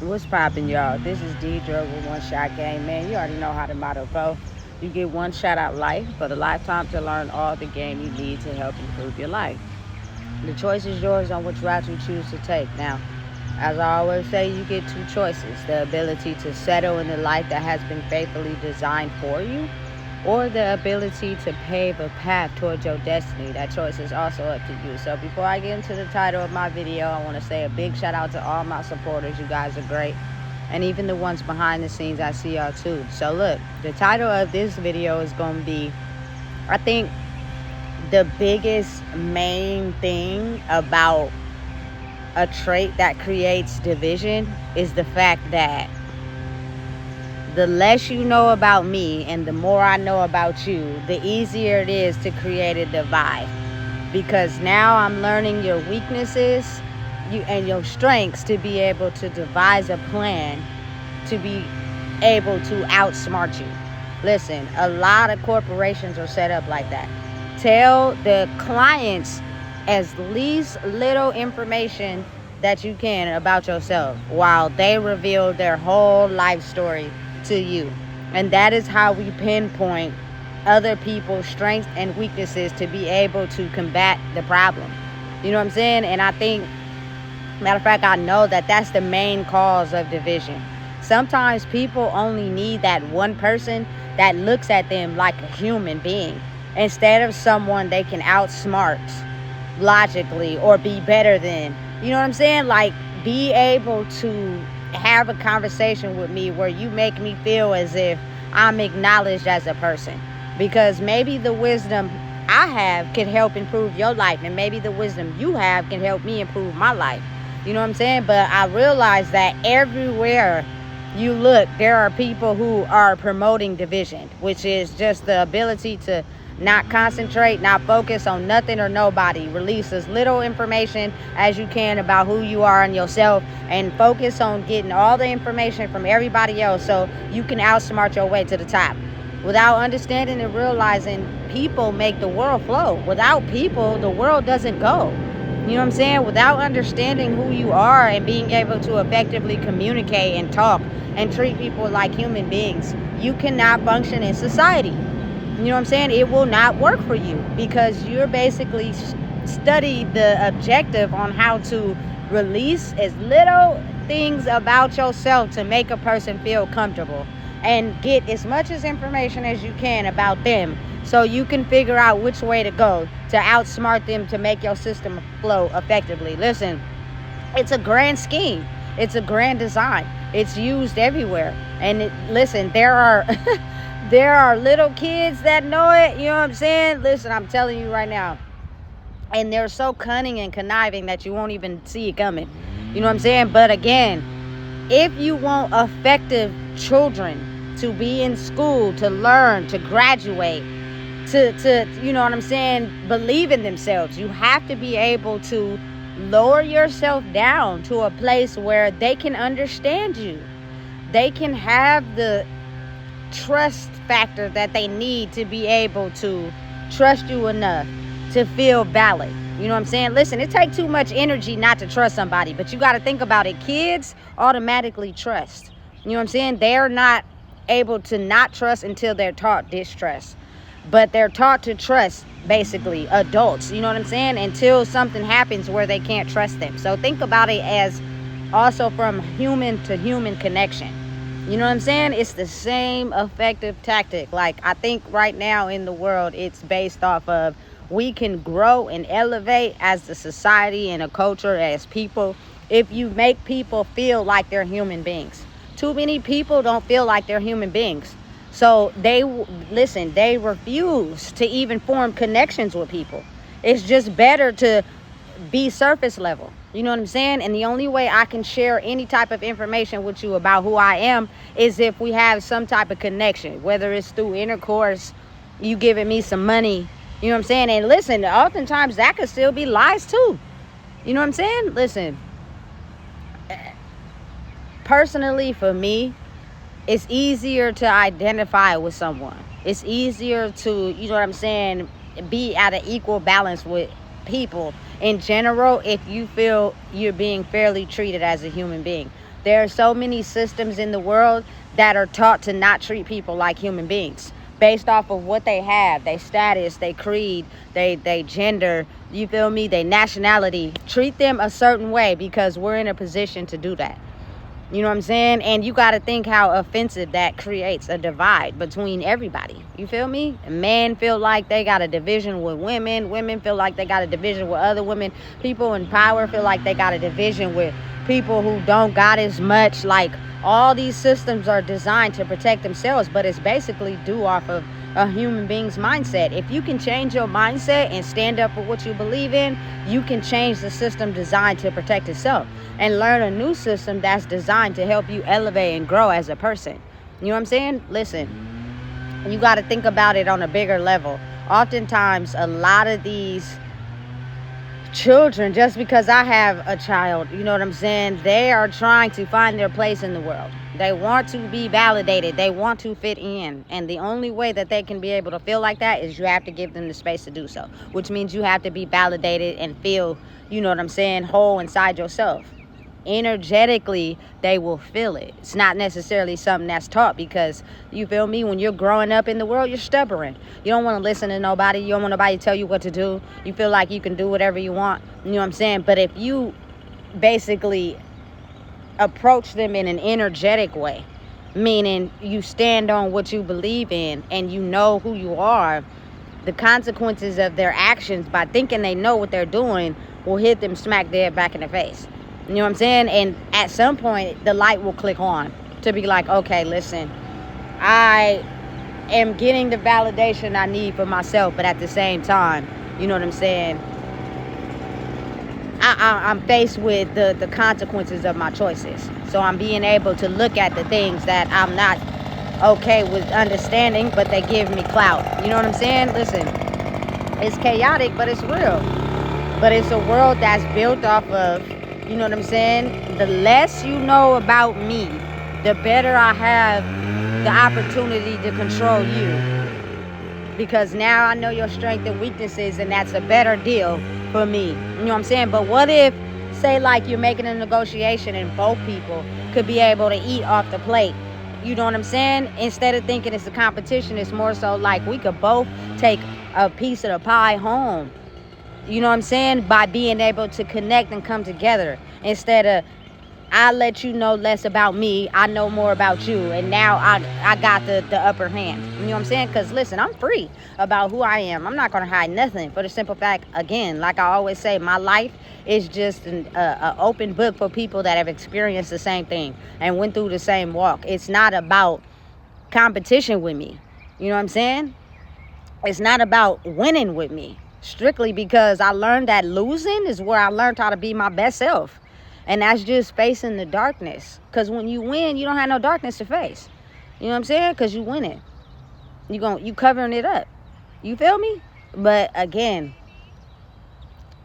What's poppin', y'all? This is Deidre with One Shot Game. Man, you already know how the motto go. You get one shot at life for the lifetime to learn all the game you need to help improve your life. The choice is yours on which route you choose to take. Now, as I always say, you get two choices: the ability to settle in the life that has been faithfully designed for you, or the ability to pave a path towards your destiny. That choice is also up to you. So before I get into the title of my video, I want to say a big shout out to all my supporters. You guys are great. And even the ones behind the scenes, I see y'all too. So look, the title of this video is going to be, I think, the biggest main thing about a trait that creates division is the fact that the less you know about me and the more I know about you, the easier it is to create a divide. Because now I'm learning your weaknesses and your strengths to be able to devise a plan to be able to outsmart you. Listen, a lot of corporations are set up like that. Tell the clients as least little information that you can about yourself while they reveal their whole life story to you. And that is how we pinpoint other people's strengths and weaknesses to be able to combat the problem. You know what I'm saying? And I think, matter of fact, I know that that's the main cause of division. Sometimes people only need that one person that looks at them like a human being instead of someone they can outsmart logically or be better than. You know what I'm saying? Like, be able to have a conversation with me where you make me feel as if I'm acknowledged as a person, because maybe the wisdom I have can help improve your life, and maybe the wisdom you have can help me improve my life. You know what I'm saying? But I realize that everywhere you look, there are people who are promoting division, which is just the ability to not concentrate, not focus on nothing or nobody. Release as little information as you can about who you are and yourself, and focus on getting all the information from everybody else so you can outsmart your way to the top. Without understanding and realizing people make the world flow. Without people, the world doesn't go. You know what I'm saying? Without understanding who you are and being able to effectively communicate and talk and treat people like human beings, you cannot function in society. You know what I'm saying? It will not work for you because you're basically study the objective on how to release as little things about yourself to make a person feel comfortable, and get as much as information as you can about them so you can figure out which way to go to outsmart them to make your system flow effectively. Listen, it's a grand scheme. It's a grand design. It's used everywhere. And listen, there are there are little kids that know it. You know what I'm saying? Listen, I'm telling you right now. And they're so cunning and conniving that you won't even see it coming. You know what I'm saying? But again, if you want effective children to be in school, to learn, to graduate, to you know what I'm saying, believe in themselves, you have to be able to lower yourself down to a place where they can understand you. They can have the trust factor that they need to be able to trust you enough to feel valid. You know what I'm saying? Listen, it takes too much energy not to trust somebody, but you got to think about it. Kids automatically trust. You know what I'm saying? They're not able to not trust until they're taught distrust. But they're taught to trust, basically, adults. You know what I'm saying? Until something happens where they can't trust them. So think about it as also from human to human connection. You know what I'm saying? It's the same effective tactic. Like, I think right now in the world, it's based off of we can grow and elevate as a society and a culture, as people, if you make people feel like they're human beings. Too many people don't feel like they're human beings. So they refuse to even form connections with people. It's just better to be surface level. You know what I'm saying? And the only way I can share any type of information with you about who I am is if we have some type of connection, whether it's through intercourse, you giving me some money. You know what I'm saying? And listen, oftentimes that could still be lies too. You know what I'm saying? Listen, personally for me, it's easier to identify with someone. It's easier to, you know what I'm saying, be at an equal balance with people in general if you feel you're being fairly treated as a human being. There are so many systems in the world that are taught to not treat people like human beings based off of what they have, their status, their creed, they gender, you feel me, their nationality. Treat them a certain way because we're in a position to do that. You know what I'm saying? And you got to think how offensive that creates a divide between everybody. You feel me? Men feel like they got a division with women. Women feel like they got a division with other women. People in power feel like they got a division with people who don't got as much. Like, all these systems are designed to protect themselves, but it's basically due off of a human being's mindset. If you can change your mindset and stand up for what you believe in, you can change the system designed to protect itself and learn a new system that's designed to help you elevate and grow as a person. You know what I'm saying? Listen, you got to think about it on a bigger level. Oftentimes, a lot of these children, just because I have a child, you know what I'm saying, they are trying to find their place in the world. They want to be validated. They want to fit in. And the only way that they can be able to feel like that is you have to give them the space to do so, which means you have to be validated and feel, you know what I'm saying, whole inside yourself. Energetically, they will feel it. It's not necessarily something that's taught because, you feel me, when you're growing up in the world, you're stubborn. You don't want to listen to nobody. You don't want nobody to tell you what to do. You feel like you can do whatever you want. You know what I'm saying? But if you basically approach them in an energetic way, meaning you stand on what you believe in and you know who you are, the consequences of their actions by thinking they know what they're doing will hit them smack dead back in the face. You know what I'm saying? And at some point, the light will click on to be like, okay, listen, I am getting the validation I need for myself, but at the same time, you know what I'm saying, I'm faced with the consequences of my choices. So I'm being able to look at the things that I'm not okay with understanding, but they give me clout. You know what I'm saying? Listen, it's chaotic, but it's real. But it's a world that's built off of, you know what I'm saying, the less you know about me, the better I have the opportunity to control you. Because now I know your strengths and weaknesses, and that's a better deal for me. You know what I'm saying? But what if, say, like you're making a negotiation and both people could be able to eat off the plate? You know what I'm saying? Instead of thinking it's a competition, it's more so like we could both take a piece of the pie home. You know what I'm saying? By being able to connect and come together. Instead of, I let you know less about me, I know more about you, and now I got the upper hand. You know what I'm saying? Because listen, I'm free about who I am. I'm not going to hide nothing, for the simple fact, again, like I always say, my life is just an open book for people that have experienced the same thing and went through the same walk. It's not about competition with me. You know what I'm saying? It's not about winning with me. Strictly because I learned that losing is where I learned how to be my best self. And that's just facing the darkness. Because when you win, you don't have no darkness to face. You know what I'm saying? Because you win it. You covering it up. You feel me? But again,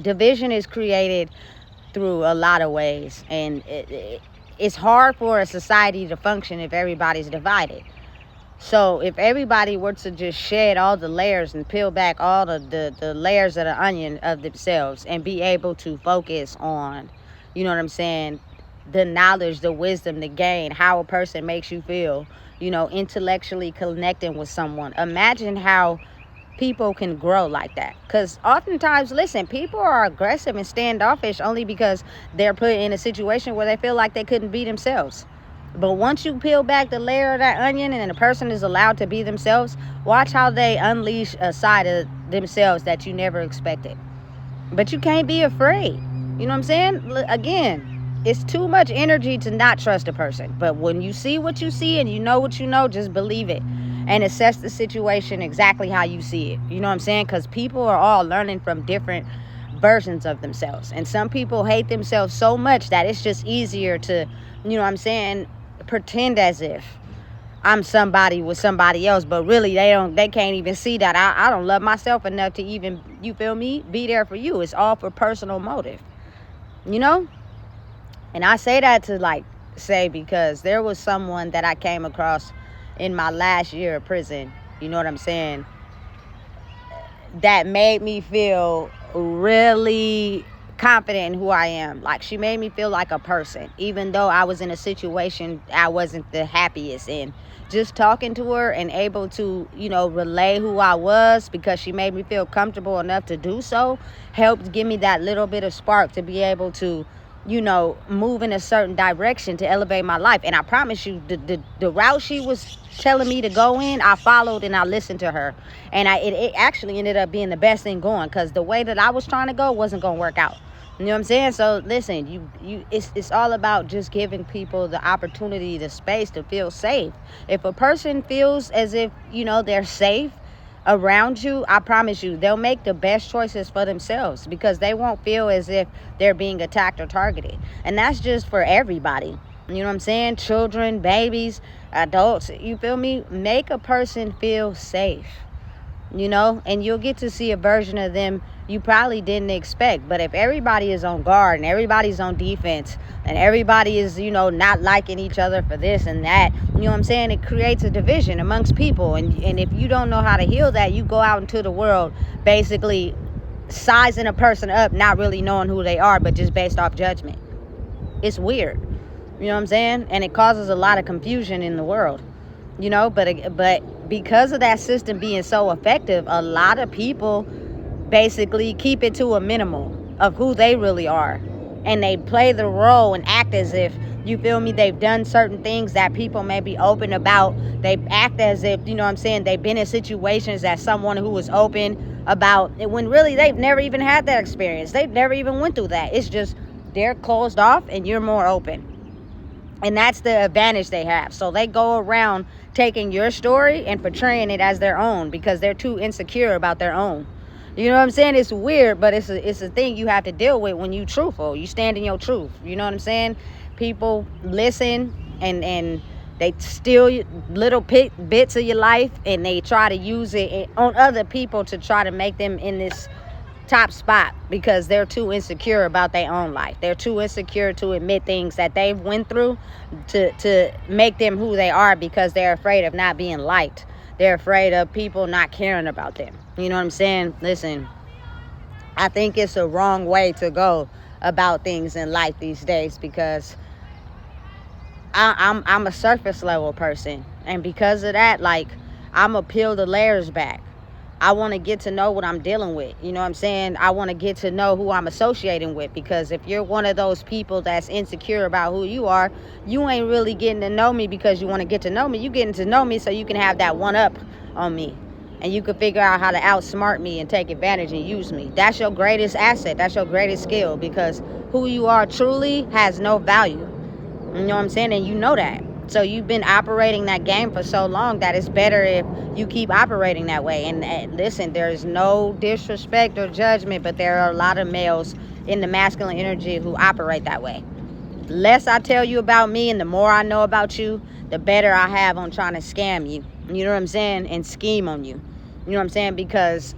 division is created through a lot of ways. And it's hard for a society to function if everybody's divided. So if everybody were to just shed all the layers and peel back all the layers of the onion of themselves and be able to focus on, you know what I'm saying, the knowledge, the wisdom, the gain, how a person makes you feel, you know, intellectually connecting with someone. Imagine how people can grow like that. Because oftentimes, listen, people are aggressive and standoffish only because they're put in a situation where they feel like they couldn't be themselves. But once you peel back the layer of that onion and a person is allowed to be themselves, watch how they unleash a side of themselves that you never expected. But you can't be afraid. You know what I'm saying? Again, it's too much energy to not trust a person. But when you see what you see and you know what you know, just believe it. And assess the situation exactly how you see it. You know what I'm saying? Because people are all learning from different versions of themselves. And some people hate themselves so much that it's just easier to, you know what I'm saying, pretend as if I'm somebody with somebody else, but really they can't even see that I don't love myself enough to even, you feel me, be there for you. It's all for personal motive, you know. And I say that to say because there was someone that I came across in my last year of prison, you know what I'm saying, that made me feel really confident in who I am. Like, she made me feel like a person, even though I was in a situation I wasn't the happiest in. Just talking to her and able to, relay who I was, because she made me feel comfortable enough to do so, helped give me that little bit of spark to be able to, move in a certain direction to elevate my life. And I promise you, the route she was telling me to go in, I followed and I listened to her. And it actually ended up being the best thing going, because the way that I was trying to go wasn't going to work out. You know what I'm saying? So listen, it's all about just giving people the opportunity, the space to feel safe. If a person feels as if, they're safe around you, I promise you, they'll make the best choices for themselves, because they won't feel as if they're being attacked or targeted. And that's just for everybody. You know what I'm saying? Children, babies, adults, you feel me? Make a person feel safe, and you'll get to see a version of them you probably didn't expect. But if everybody is on guard and everybody's on defense and everybody is, not liking each other for this and that, you know what I'm saying? It creates a division amongst people. And if you don't know how to heal that, you go out into the world basically sizing a person up, not really knowing who they are, but just based off judgment. It's weird. You know what I'm saying? And it causes a lot of confusion in the world. But because of that system being so effective, a lot of people basically keep it to a minimum of who they really are, and they play the role and act as if, you feel me, they've done certain things that people may be open about. They act as if, they've been in situations as someone who was open about, when really they've never even had that experience. They've never even went through that. It's just they're closed off and you're more open. And that's the advantage they have. So they go around taking your story and portraying it as their own, because they're too insecure about their own. You know what I'm saying? It's weird, but it's a thing you have to deal with when you truthful. You stand in your truth. You know what I'm saying? People listen and they steal little bits of your life, and they try to use it on other people to try to make them in this top spot, because they're too insecure about their own life. They're too insecure to admit things that they've went through to make them who they are, because they're afraid of not being liked. They're afraid of people not caring about them. You know what I'm saying? Listen, I think it's a wrong way to go about things in life these days, because I'm a surface level person, and because of that, like, I'm gonna peel the layers back. I want to get to know what I'm dealing with. You know what I'm saying? I want to get to know who I'm associating with, because if you're one of those people that's insecure about who you are, you ain't really getting to know me because you want to get to know me. You getting to know me so you can have that one up on me, and you can figure out how to outsmart me and take advantage and use me. That's your greatest asset. That's your greatest skill, because who you are truly has no value. You know what I'm saying? And you know that. So you've been operating that game for so long that it's better if you keep operating that way. And listen, there's no disrespect or judgment, but there are a lot of males in the masculine energy who operate that way. Less I tell you about me and the more I know about you, the better I have on trying to scam you. You know what I'm saying? And scheme on you. You know what I'm saying? Because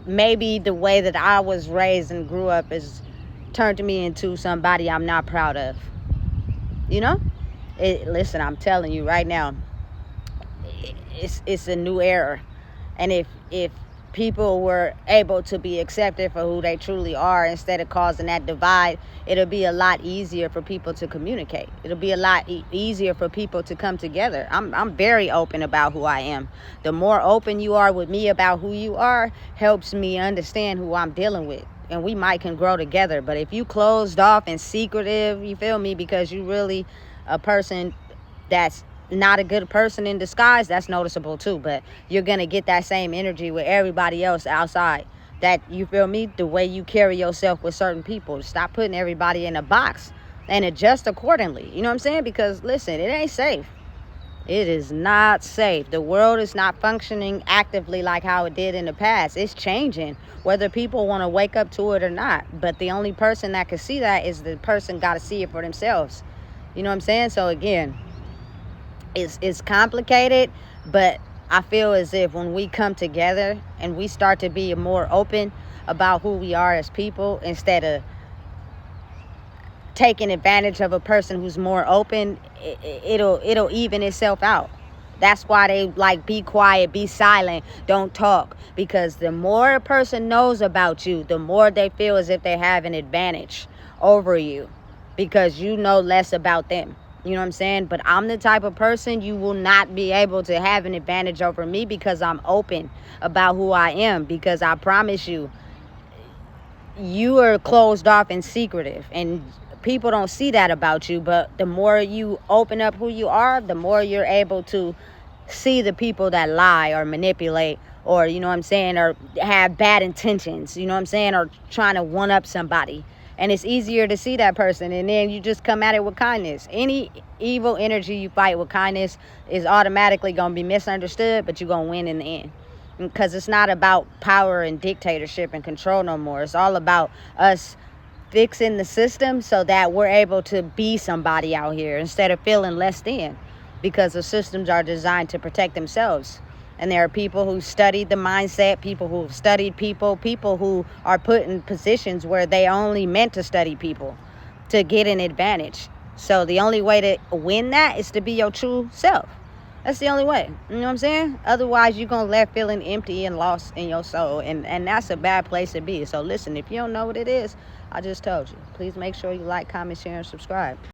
maybe the way that I was raised and grew up has turned me into somebody I'm not proud of. Listen, I'm telling you right now, it's a new era. And if people were able to be accepted for who they truly are, instead of causing that divide, it'll be a lot easier for people to communicate. It'll be a lot easier for people to come together. I'm very open about who I am. The more open you are with me about who you are, helps me understand who I'm dealing with. And we can grow together. But if you closed off and secretive, you feel me, because you really a person that's not a good person in disguise, that's noticeable too. But you're gonna get that same energy with everybody else outside. That, you feel me, the way you carry yourself with certain people. Stop putting everybody in a box and adjust accordingly. You know what I'm saying? Because listen, it ain't safe. It is not safe. The world is not functioning actively like how it did in the past. It's changing, whether people want to wake up to it or not. But the only person that can see that is the person got to see it for themselves. You know what I'm saying? So again, it's complicated, but I feel as if when we come together and we start to be more open about who we are as people, instead of taking advantage of a person who's more open, it'll even itself out. That's why they like, be quiet, be silent, don't talk. Because the more a person knows about you, the more they feel as if they have an advantage over you, because you know less about them. You know what I'm saying? But I'm the type of person, you will not be able to have an advantage over me, because I'm open about who I am. Because I promise you, you are closed off and secretive, and people don't see that about you. But the more you open up who you are, the more you're able to see the people that lie or manipulate, or, you know what I'm saying, or have bad intentions, you know what I'm saying, or trying to one up somebody. And it's easier to see that person, and then you just come at it with kindness. Any evil energy you fight with kindness is automatically going to be misunderstood, but you're going to win in the end. Because it's not about power and dictatorship and control no more. It's all about us fixing the system so that we're able to be somebody out here instead of feeling less than. Because the systems are designed to protect themselves. And there are people who studied the mindset, people who have studied people who are put in positions where they only meant to study people to get an advantage. So the only way to win that is to be your true self. That's the only way. You know what I'm saying? Otherwise, you're going to left feeling empty and lost in your soul. And that's a bad place to be. So listen, if you don't know what it is, I just told you. Please make sure you like, comment, share, and subscribe.